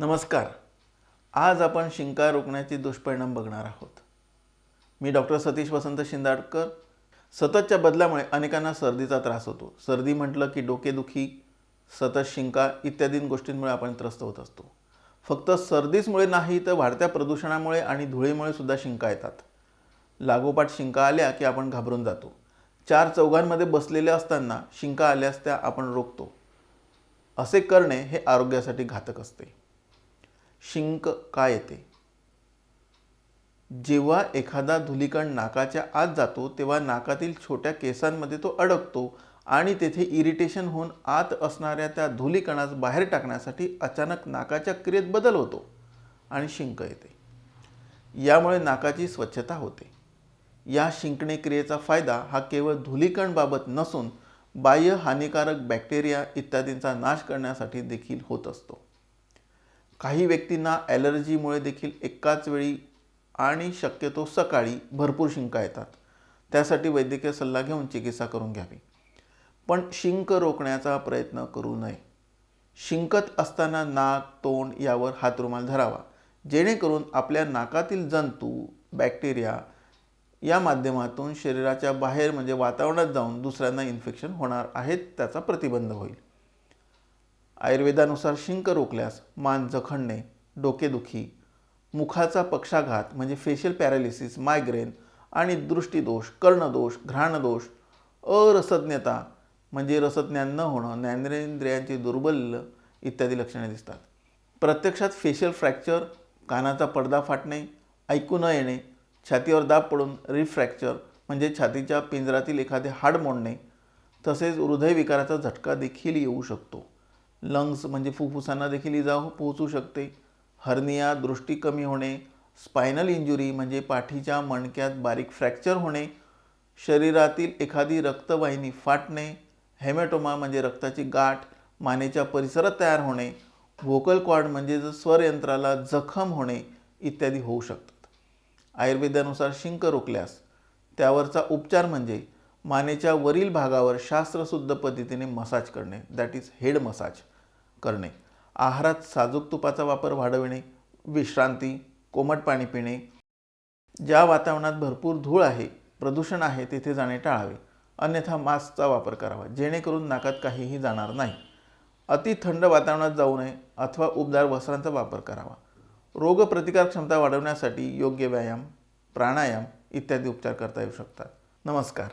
नमस्कार. आज आपण शिंका रोखण्याचे दुष्परिणाम बघणार आहोत. मी डॉक्टर सतीश वसंत शिंदाडकर. सततच्या बदलामुळे अनेकांना सर्दीचा त्रास होतो. सर्दी म्हटलं की डोकेदुखी, सतत शिंका इत्यादी गोष्टींमुळे आपण त्रस्त होत असतो. फक्त सर्दीमुळे नाही तर वाढत्या प्रदूषणामुळे आणि धुळीमुळे सुद्धा शिंका येतात. लागोपाठ शिंका आल्या की आपण घाबरून जातो. चार चौघांमध्ये बसलेले असताना शिंका आल्यास त्या आपण रोखतो. असे करणे हे आरोग्यासाठी घातक असते. शिंक का येते? जेव्हा एखादा धूलिकण नाकाच्या आत जातो तेव्हा नाकातील छोट्या केसांमध्ये तो अडकतो आणि तेथे इरिटेशन होऊन आत असणाऱ्या त्या धूलिकणास बाहेर टाकण्यासाठी अचानक नाकाच्या क्रियेत बदल होतो आणि शिंक येते. यामुळे नाकाची स्वच्छता होते. या शिंकणे क्रियेचा फायदा हा केवळ धूलिकण बाबत नसून बाह्य हानिकारक बॅक्टेरिया इत्यादींचा नाश करण्यासाठी देखील होत असतो. काही व्यक्तींना ॲलर्जीमुळे देखील एकाच वेळी आणि शक्यतो सकाळी भरपूर शिंका येतात. त्यासाठी वैद्यकीय सल्ला घेऊन चिकित्सा करून घ्यावी. पण शिंक रोखण्याचा प्रयत्न करू नये. शिंकत असताना नाक, तोंड यावर हातरुमाल धरावा, जेणेकरून आपल्या नाकातील जंतू, बॅक्टेरिया या माध्यमातून शरीराच्या बाहेर म्हणजे वातावरणात जाऊन दुसऱ्यांना इन्फेक्शन होणार आहेत त्याचा प्रतिबंध होईल. आयुर्वेदानुसार शिंक रोखल्यास मान जखडणे, डोकेदुखी, मुखाचा पक्षाघात म्हणजे फेशियल पॅरालिसिस, मायग्रेन आणि दृष्टीदोष, कर्णदोष, घ्राणदोष, अरसज्ञता म्हणजे रसज्ञान न होणं, ज्ञानेंद्रियांची दुर्बल्य इत्यादी लक्षणे दिसतात. प्रत्यक्षात फेशियल फ्रॅक्चर, कानाचा पडदा फाटणे, ऐकू न येणे, छातीवर दाब पडून रिफ्रॅक्चर म्हणजे छातीच्या पिंजरातील एखादे हाड मोडणे, तसेच हृदयविकाराचा झटका देखील येऊ शकतो. लंग्स म्हणजे फुफ्फुसांना देखील इजा पोहोचू शकते. हर्निया, दृष्टी कमी होणे, स्पायनल इंजुरी म्हणजे पाठीच्या मणक्यात बारीक फ्रॅक्चर होणे, शरीरातील एखादी रक्तवाहिनी फाटणे, हेमॅटोमा म्हणजे रक्ताची गाठ मानेच्या परिसरात तयार होणे, व्होकल कॉर्ड म्हणजे स्वरयंत्राला जखम होणे इत्यादी होऊ शकतात. आयुर्वेदानुसार शिंक रोखल्यास त्यावरचा उपचार म्हणजे मानेच्या वरील भागावर शास्त्रशुद्ध पद्धतीने मसाज करणे, दॅट इज हेड मसाज करणे. आहारात साजूक तुपाचा वापर वाढविणे, विश्रांती, कोमट पाणी पिणे. ज्या वातावरणात भरपूर धूळ आहे, प्रदूषण आहे तेथे जाणे टाळावे. अन्यथा मास्कचा वापर करावा, जेणेकरून नाकात काहीही जाणार नाही. अति थंड वातावरणात जाऊ नये अथवा उबदार वस्त्रांचा वापर करावा. रोगप्रतिकारक क्षमता वाढवण्यासाठी योग्य व्यायाम, प्राणायाम इत्यादी उपचार करता येऊ शकतात. नमस्कार.